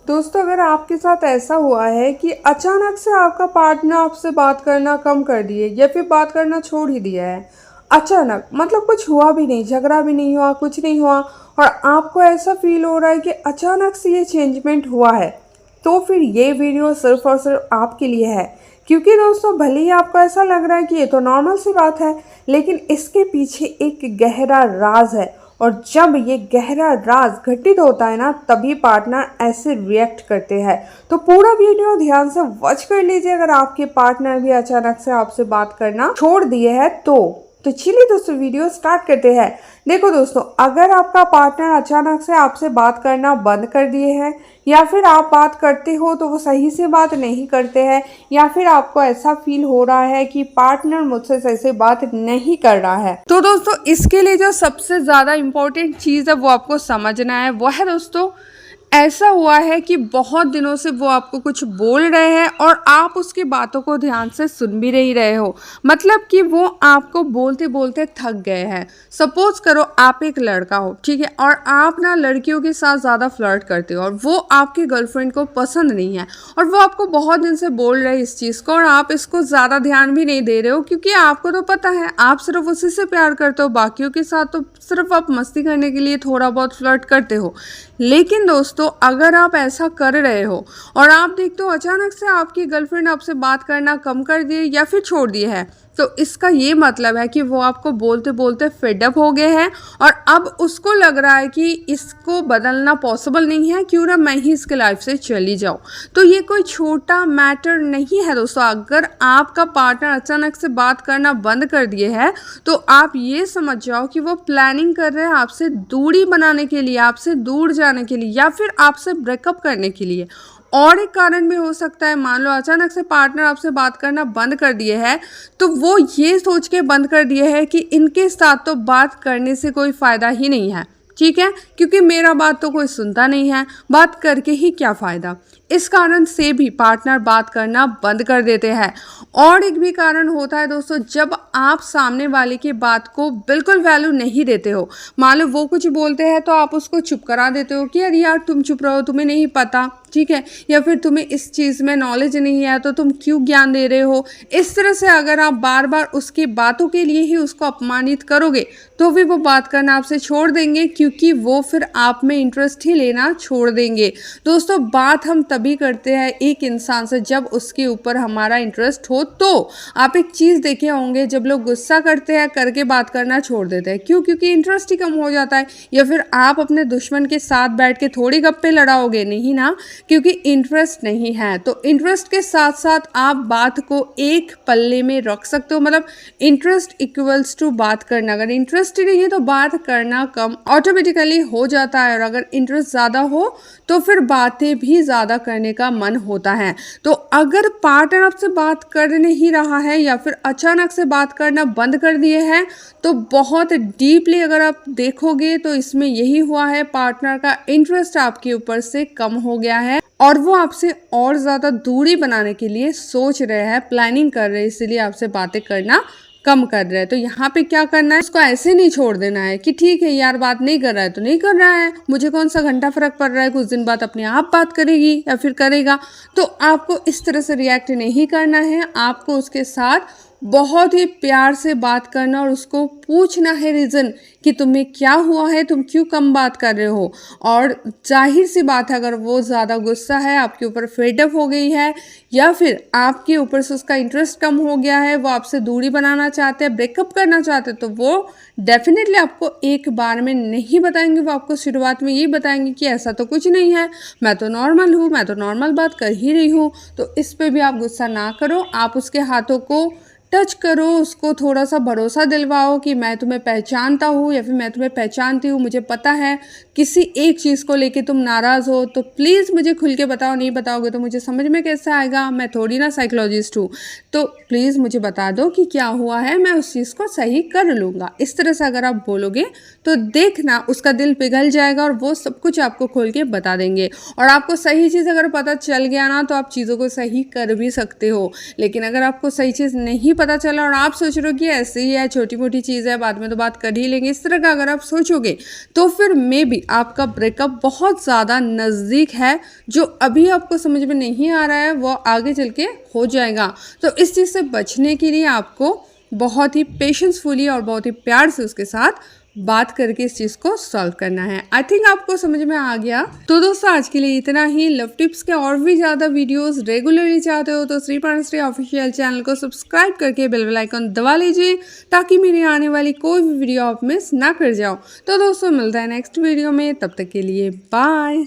दोस्तों, अगर आपके साथ ऐसा हुआ है कि अचानक से आपका पार्टनर आपसे बात करना कम कर दिए या फिर बात करना छोड़ ही दिया है। अचानक मतलब कुछ हुआ भी नहीं, झगड़ा भी नहीं हुआ, कुछ नहीं हुआ, और आपको ऐसा फील हो रहा है कि अचानक से ये चेंजमेंट हुआ है, तो फिर ये वीडियो सिर्फ और सिर्फ आपके लिए है। क्योंकि दोस्तों, भले ही आपको ऐसा लग रहा है कि ये तो नॉर्मल सी बात है, लेकिन इसके पीछे एक गहरा राज है। और जब ये गहरा राज घटित होता है ना, तभी पार्टनर ऐसे रिएक्ट करते हैं। तो पूरा वीडियो ध्यान से वॉच कर लीजिए। अगर आपके पार्टनर भी अचानक से आपसे बात करना छोड़ दिए हैं तो चलिए दोस्तों, वीडियो स्टार्ट करते हैं। देखो दोस्तों, अगर आपका पार्टनर अचानक से आपसे बात करना बंद कर दिए हैं, या फिर आप बात करते हो तो वो सही से बात नहीं करते हैं, या फिर आपको ऐसा फील हो रहा है कि पार्टनर मुझसे सही से बात नहीं कर रहा है, तो दोस्तों इसके लिए जो सबसे ज़्यादा इम्पोर्टेंट चीज़ है वो आपको समझना है। वो है दोस्तों, ऐसा हुआ है कि बहुत दिनों से वो आपको कुछ बोल रहे हैं और आप उसकी बातों को ध्यान से सुन भी नहीं रहे हो। मतलब कि वो आपको बोलते बोलते थक गए हैं। सपोज करो आप एक लड़का हो, ठीक है, और आप ना लड़कियों के साथ ज़्यादा फ्लर्ट करते हो और वो आपकी गर्लफ्रेंड को पसंद नहीं है, और वो आपको बहुत दिन से बोल रहे हैं इस चीज़ को, और आप इसको ज़्यादा ध्यान भी नहीं दे रहे हो, क्योंकि आपको तो पता है आप सिर्फ उसी से प्यार करते हो, बाकियों के साथ तो सिर्फ आप मस्ती करने के लिए थोड़ा बहुत फ्लर्ट करते हो। लेकिन दोस्तों, अगर आप ऐसा कर रहे हो और आप देखते हो अचानक से आपकी गर्लफ्रेंड आपसे बात करना कम कर दिए या फिर छोड़ दिए है, तो इसका ये मतलब है कि वो आपको बोलते बोलते फेडअप हो गए हैं और अब उसको लग रहा है कि इसको बदलना पॉसिबल नहीं है, क्यों ना मैं ही इसके लाइफ से चली जाऊँ। तो ये कोई छोटा मैटर नहीं है दोस्तों। अगर आपका पार्टनर अचानक से बात करना बंद कर दिए है, तो आप ये समझ जाओ कि वो प्लानिंग कर रहे हैं आपसे दूरी बनाने के लिए, आपसे दूर जाने के लिए, या फिर आपसे ब्रेकअप करने के लिए। और एक कारण भी हो सकता है, मान लो अचानक से पार्टनर आपसे बात करना बंद कर दिए है, तो वो ये सोच के बंद कर दिए है कि इनके साथ तो बात करने से कोई फ़ायदा ही नहीं है, ठीक है, क्योंकि मेरा बात तो कोई सुनता नहीं है, बात करके ही क्या फ़ायदा। इस कारण से भी पार्टनर बात करना बंद कर देते हैं। और एक भी कारण होता है दोस्तों, जब आप सामने वाले की बात को बिल्कुल वैल्यू नहीं देते हो। मान लो वो कुछ बोलते हैं तो आप उसको चुप करा देते हो कि अरे यार तुम चुप रहो, तुम्हें नहीं पता, ठीक है, या फिर तुम्हें इस चीज़ में नॉलेज नहीं है तो तुम क्यों ज्ञान दे रहे हो। इस तरह से अगर आप बार बार उसकी बातों के लिए ही उसको अपमानित करोगे, तो भी वो बात करना आपसे छोड़ देंगे, क्योंकि वो फिर आप में इंटरेस्ट ही लेना छोड़ देंगे। दोस्तों, बात हम तभी करते हैं एक इंसान से जब उसके ऊपर हमारा इंटरेस्ट हो। तो आप एक चीज़ देखे होंगे, जब लोग गुस्सा करते हैं करके बात करना छोड़ देते हैं, क्यों? क्योंकि इंटरेस्ट ही कम हो जाता है। या फिर आप अपने दुश्मन के साथ बैठ के थोड़ी गप्पे लड़ाओगे, नहीं ना, क्योंकि इंटरेस्ट नहीं है। तो इंटरेस्ट के साथ साथ आप बात को एक पल्ले में रख सकते हो। मतलब इंटरेस्ट इक्वल्स टू बात करना। अगर इंटरेस्ट ही नहीं है तो बात करना कम ऑटोमेटिकली हो जाता है, और अगर इंटरेस्ट ज़्यादा हो तो फिर बातें भी ज़्यादा करने का मन होता है। तो अगर पार्टनर आपसे बात कर नहीं रहा है या फिर अचानक से बात करना बंद कर दिए हैं, तो बहुत डीपली अगर आप देखोगे तो इसमें यही हुआ है, पार्टनर का इंटरेस्ट आपके ऊपर से कम हो गया है और वो आपसे और ज़्यादा दूरी बनाने के लिए सोच रहे हैं, प्लानिंग कर रहे हैं, इसीलिए आपसे बातें करना कम कर रहे हैं। तो यहाँ पे क्या करना है, उसको ऐसे नहीं छोड़ देना है कि ठीक है यार बात नहीं कर रहा है तो नहीं कर रहा है, मुझे कौन सा घंटा फर्क पड़ रहा है, कुछ दिन बाद अपने आप बात करेगी या फिर करेगा। तो आपको इस तरह से रिएक्ट नहीं करना है, आपको उसके साथ बहुत ही प्यार से बात करना और उसको पूछना है रीज़न कि तुम्हें क्या हुआ है, तुम क्यों कम बात कर रहे हो। और जाहिर सी बात है, अगर वो ज़्यादा गुस्सा है, आपके ऊपर फेडअप हो गई है, या फिर आपके ऊपर से उसका इंटरेस्ट कम हो गया है, वो आपसे दूरी बनाना चाहते हैं, ब्रेकअप करना चाहते हैं, तो वो डेफिनेटली आपको एक बार में नहीं बताएंगे। वो आपको शुरुआत में यही बताएंगे कि ऐसा तो कुछ नहीं है, मैं तो नॉर्मल हूँ, मैं तो नॉर्मल बात कर ही रही हूँ। तो इस पर भी आप गुस्सा ना करो, आप उसके हाथों को टच करो, उसको थोड़ा सा भरोसा दिलवाओ कि मैं तुम्हें पहचानता हूँ या फिर मैं तुम्हें पहचानती हूँ, मुझे पता है किसी एक चीज़ को लेके तुम नाराज़ हो, तो प्लीज़ मुझे खुल के बताओ, नहीं बताओगे तो मुझे समझ में कैसे आएगा, मैं थोड़ी ना साइकोलॉजिस्ट हूँ, तो प्लीज़ मुझे बता दो कि क्या हुआ है, मैं उस चीज़ को सही कर लूँगा। इस तरह से अगर आप बोलोगे तो देखना उसका दिल पिघल जाएगा और वो सब कुछ आपको खोल के बता देंगे। और आपको सही चीज़ अगर पता चल गया ना, तो आप चीज़ों को सही कर भी सकते हो। लेकिन अगर आपको सही चीज़ नहीं पता चला और आप सोच रहे हो कि ऐसे ही है, छोटी मोटी चीज़ है, बाद में तो बात कर ही लेंगे, इस तरह का अगर आप सोचोगे, तो फिर मे बी आपका ब्रेकअप बहुत ज़्यादा नज़दीक है, जो अभी आपको समझ में नहीं आ रहा है वो आगे चल के हो जाएगा। तो इस चीज़ से बचने के लिए आपको बहुत ही पेशेंसफुली और बहुत ही प्यार से उसके साथ बात करके इस चीज़ को सॉल्व करना है। आई थिंक आपको समझ में आ गया। तो दोस्तों आज के लिए इतना ही। लव टिप्स के और भी ज़्यादा वीडियोस रेगुलरली चाहते हो तो श्री पांडश्री ऑफिशियल चैनल को सब्सक्राइब करके बेल आइकन दबा लीजिए, ताकि मेरी आने वाली कोई भी वीडियो आप मिस ना कर जाओ। तो दोस्तों मिलता है नेक्स्ट वीडियो में, तब तक के लिए बाय।